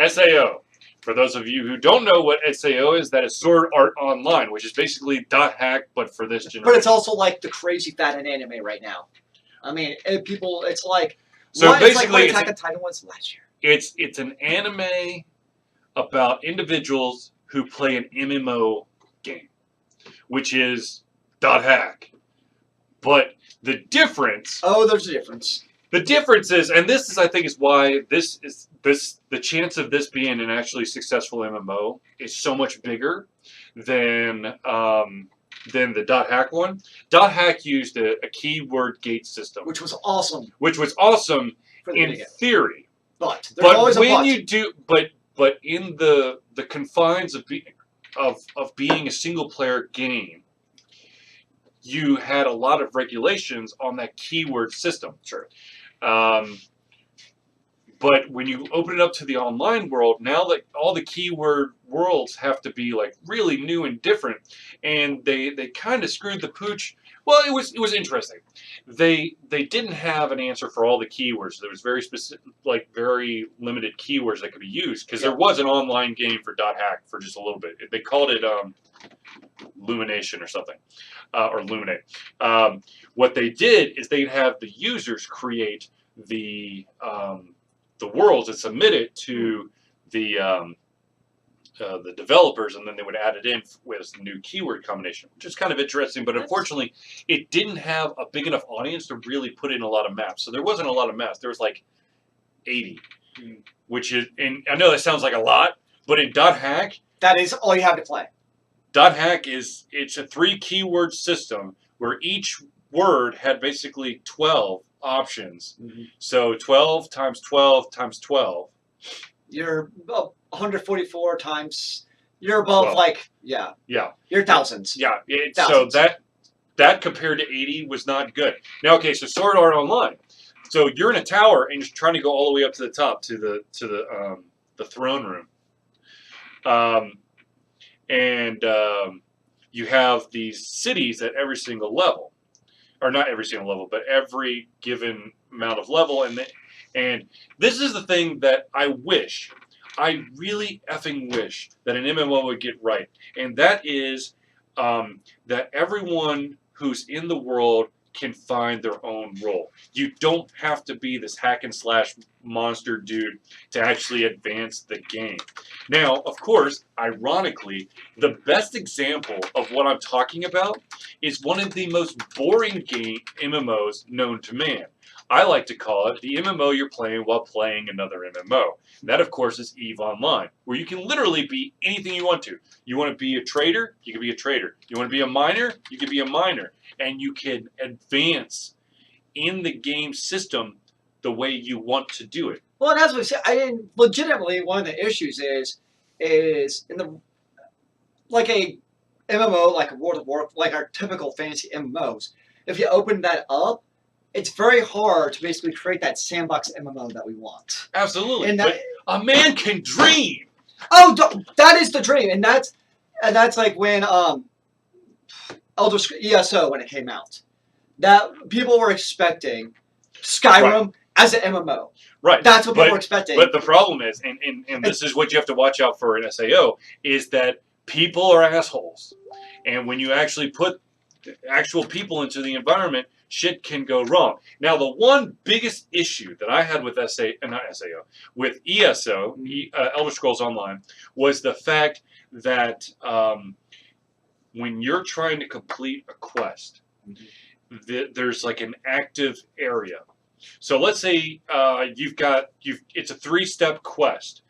SAO. For those of you who don't know what SAO is, that is Sword Art Online, which is basically .hack, but for this generation. But it's also like the crazy fat in anime right now. I mean, it's like... So basically, it's like what Attack on Titan was last year. It's an anime about individuals who play an MMO game, which is .hack. But the difference... Oh, there's a difference. The difference is, and this is, I think, is why the chance of this being an actually successful MMO is so much bigger than the .hack one. .hack used a keyword gate system, which was awesome. Which was awesome in theory. But there's always when a but. you do, but in the confines of being a single player game, you had a lot of regulations on that keyword system. Sure. But when you open it up to the online world, now that all the keyword worlds have to be like really new and different, and they kind of screwed the pooch. Well, it was interesting. They didn't have an answer for all the keywords. There was very specific, like very limited keywords that could be used because there was an online game for .hack for just a little bit. They called it Lumination or something, or Luminate. What they did is they'd have the users create the worlds and submit it to the developers, and then they would add it in with a new keyword combination, which is kind of interesting. But unfortunately, it didn't have a big enough audience to really put in a lot of maps. So there wasn't a lot of maps. There was like 80, which is, and I know that sounds like a lot, but in .hack, that is all you have to play. .hack it's a 3 keyword system where each word had basically 12 options. So 12 times 12 times 12. You're 144 times. You're above 12. Like You're thousands. Yeah. Thousands. So that compared to 80 was not good. Now, okay, so Sword Art Online. So you're in a tower and you're trying to go all the way up to the top to the throne room. You have these cities at every single level. Or not every single level, but every given amount of level. And this is the thing that I really effing wish that an MMO would get right. And that is that everyone who's in the world can find their own role. You don't have to be this hack and slash monster dude to actually advance the game. Now, of course, ironically, the best example of what I'm talking about is one of the most boring MMOs known to man. I like to call it the MMO you're playing while playing another MMO. And that, of course, is EVE Online, where you can literally be anything you want to. You want to be a trader? You can be a trader. You want to be a miner? You can be a miner. And you can advance in the game system the way you want to do it. Well, and as we said, legitimately, one of the issues is in the like a MMO, like a World of Warcraft, like our typical fantasy MMOs. If you open that up, it's very hard to basically create that sandbox MMO that we want. Absolutely, and but a man can dream. Oh, that is the dream, and that's like when Elder Scrolls ESO when it came out, that people were expecting Skyrim as an MMO. Right. That's what people were expecting. But the problem is, and this is what you have to watch out for in SAO, is that people are assholes, and when you actually put actual people into the environment, shit can go wrong. Now, the one biggest issue that I had with with ESO, Elder Scrolls Online, was the fact that when you're trying to complete a quest, there's like an active area. So let's say it's a 3-step quest.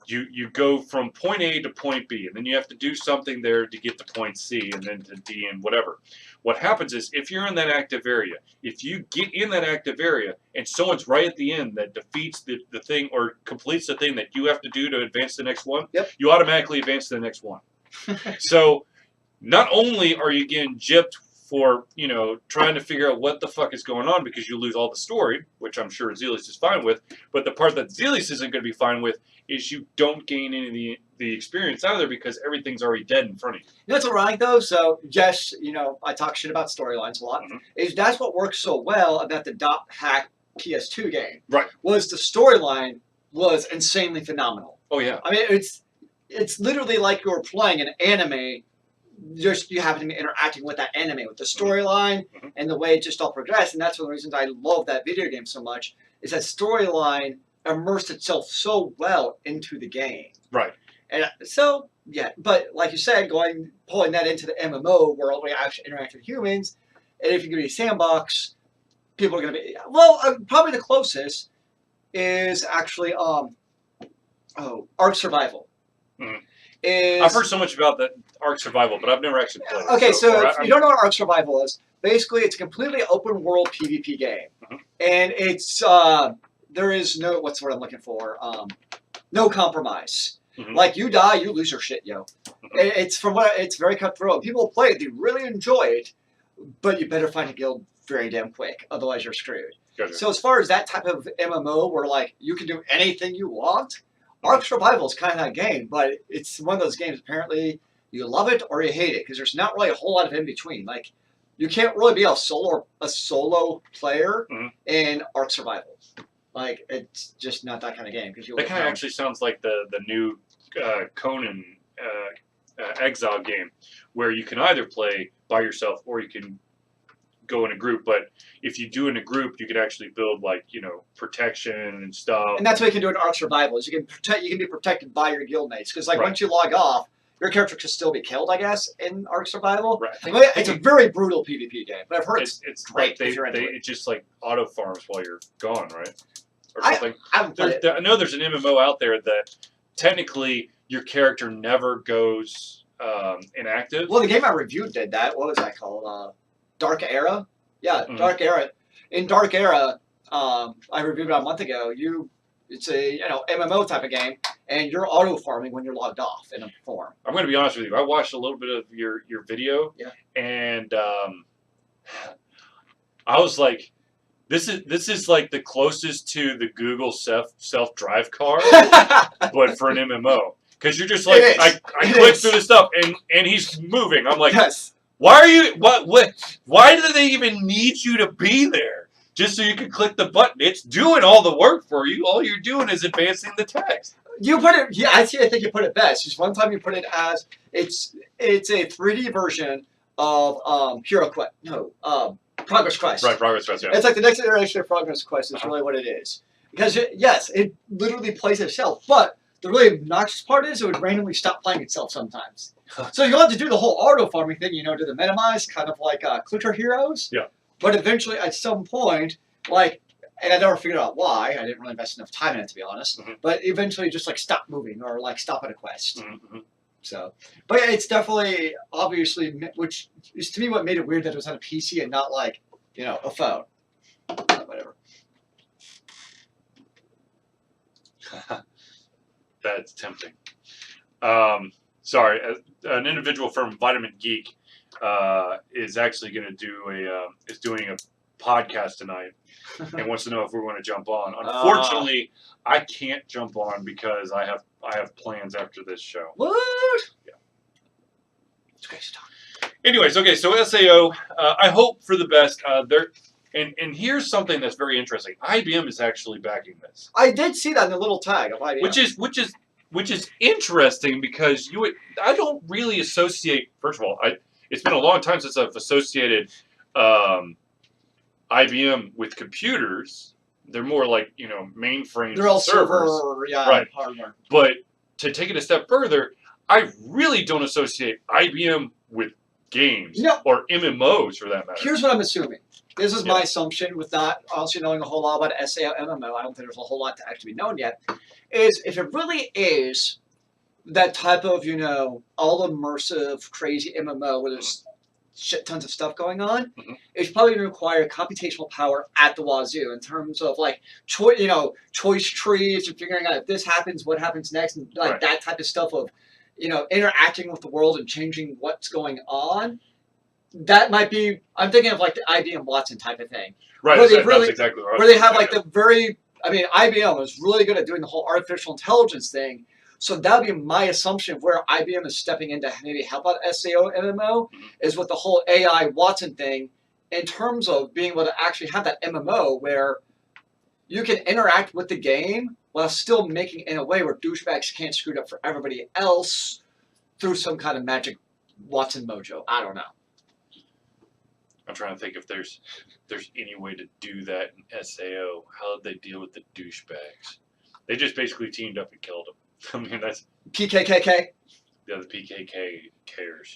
You go from point A to point B, and then you have to do something there to get to point C, and then to D, and whatever. What happens is, if you're in that active area, if you get in that active area, and someone's right at the end that defeats the thing or completes the thing that you have to do to advance to the next one, you automatically advance to the next one. So not only are you getting gypped for, trying to figure out what the fuck is going on because you lose all the story, which I'm sure Zealeus is fine with, but the part that Zealeus isn't going to be fine with is you don't gain any of the experience either because everything's already dead in front of you. You know what's ironic though? So, yes, I talk shit about storylines a lot. Is that's what works so well about the .hack PS2 game. Right. Was the storyline was insanely phenomenal. Oh yeah. I mean, it's literally like you're playing an anime. Just you happen to be interacting with that anime, with the storyline Mhm. and the way it just all progressed. And that's one of the reasons I love that video game so much. Is that storyline immersed itself so well into the game. Right. And so yeah, but like you said, pulling that into the MMO world where you actually interact with humans, and if you're going to be a sandbox, people are going to be probably the closest is actually Ark Survival. Mhm. Is I've heard so much about the Ark Survival, but I've never actually played it. okay. So if I'm- you don't know what Ark Survival is, basically it's a completely open world PvP game, Mhm. and it's there is no what's the word I'm looking for no compromise. Mhm. Like you die, you lose your shit, yo. Mhm. It's very cutthroat. People play it, they really enjoy it, but you better find a guild very damn quick, otherwise you're screwed. Gotcha. So as far as that type of MMO where like you can do anything you want, Ark Survival is kind of that game, but it's one of those games apparently you love it or you hate it because there's not really a whole lot of in between. Like you can't really be a solo player Mhm. in Ark Survival. Like it's just not that kind of game because That kind of actually sounds like the new Conan Exile game, where you can either play by yourself or you can go in a group. But if you do in a group, you could actually build like protection and stuff. And that's what you can do in Ark Survival is you can be protected by your guildmates because like Right. once you log off, your character can still be killed. I guess in Ark Survival. Right. I mean, it's a very brutal PvP game, but I've heard it's great like if you're into it. it just like auto farms while you're gone, right? Or I something. haven't played it. I know there's an MMO out there that technically your character never goes inactive. Well, the game I reviewed did that. What was that called? Dark Era. Yeah, Mhm. Dark Era. In Dark Era, I reviewed it a month ago. It's a MMO type of game, and you're auto farming when you're logged off in a form. I'm going to be honest with you. I watched a little bit of your video, Yeah. and I was like, this is like the closest to the Google self drive car, but for an MMO. Because you're just like, It is. I It click is. through the stuff, and he's moving. I'm like, Yes. why are you what? Why do they even need you to be there? Just so you can click the button. It's doing all the work for you. All you're doing is advancing the text. You put it. Yeah, I think you put it best. Just one time you put it as it's a 3D version of Progress Quest. Right, Progress Quest, yeah. It's like the next iteration of Progress Quest is really what it is. Because yes, it literally plays itself, but the really obnoxious part is it would randomly stop playing itself sometimes. So you have to do the whole auto farming thing, do the minimize, kind of like Clicker Heroes. Yeah. But eventually, at some point, and I never figured out why. I didn't really invest enough time in it, to be honest. Mhm. But eventually, just like stop moving or like stop at a quest. Mm-hmm. So, but yeah, it's definitely obviously, which is to me what made it weird that it was on a PC and not like a phone. Whatever. That's tempting. Sorry, an individual from Vitamin Geek is actually going to do is doing a podcast tonight and wants to know if we want to jump on. Unfortunately, I can't jump on because I have plans after this show. What? Yeah. It's crazy talk. Anyways, okay, so SAO, I hope for the best. And here's something that's very interesting. IBM is actually backing this. I did see that in the little tag of IBM. Which is interesting because I don't really associate. First of all, it's been a long time since I've associated IBM with computers. They're more like mainframes. They're all and servers, server, yeah, right? hardware. But to take it a step further, I really don't associate IBM with games or MMOs for that matter. Here's what I'm assuming. This is Yeah. my assumption with not honestly knowing a whole lot about SAO MMO. I don't think there's a whole lot to actually be known yet. Is if it really is that type of, all immersive, crazy MMO where there's shit tons of stuff going on, it's probably going to require computational power at the wazoo in terms of like, choice trees and figuring out if this happens, what happens next, and like that type of stuff of, interacting with the world and changing what's going on. That might be, I'm thinking of like the IBM Watson type of thing. Right, Where they that's exactly right. Where they have like IBM was really good at doing the whole artificial intelligence thing. So that would be my assumption of where IBM is stepping in to maybe help out SAO MMO is with the whole AI Watson thing in terms of being able to actually have that MMO where you can interact with the game while still making it in a way where douchebags can't screw it up for everybody else through some kind of magic Watson mojo. I don't know. I'm trying to think if there's any way to do that in SAO. How did they deal with the douchebags? They just basically teamed up and killed them. I mean, that's PKKK. the other PKK cares.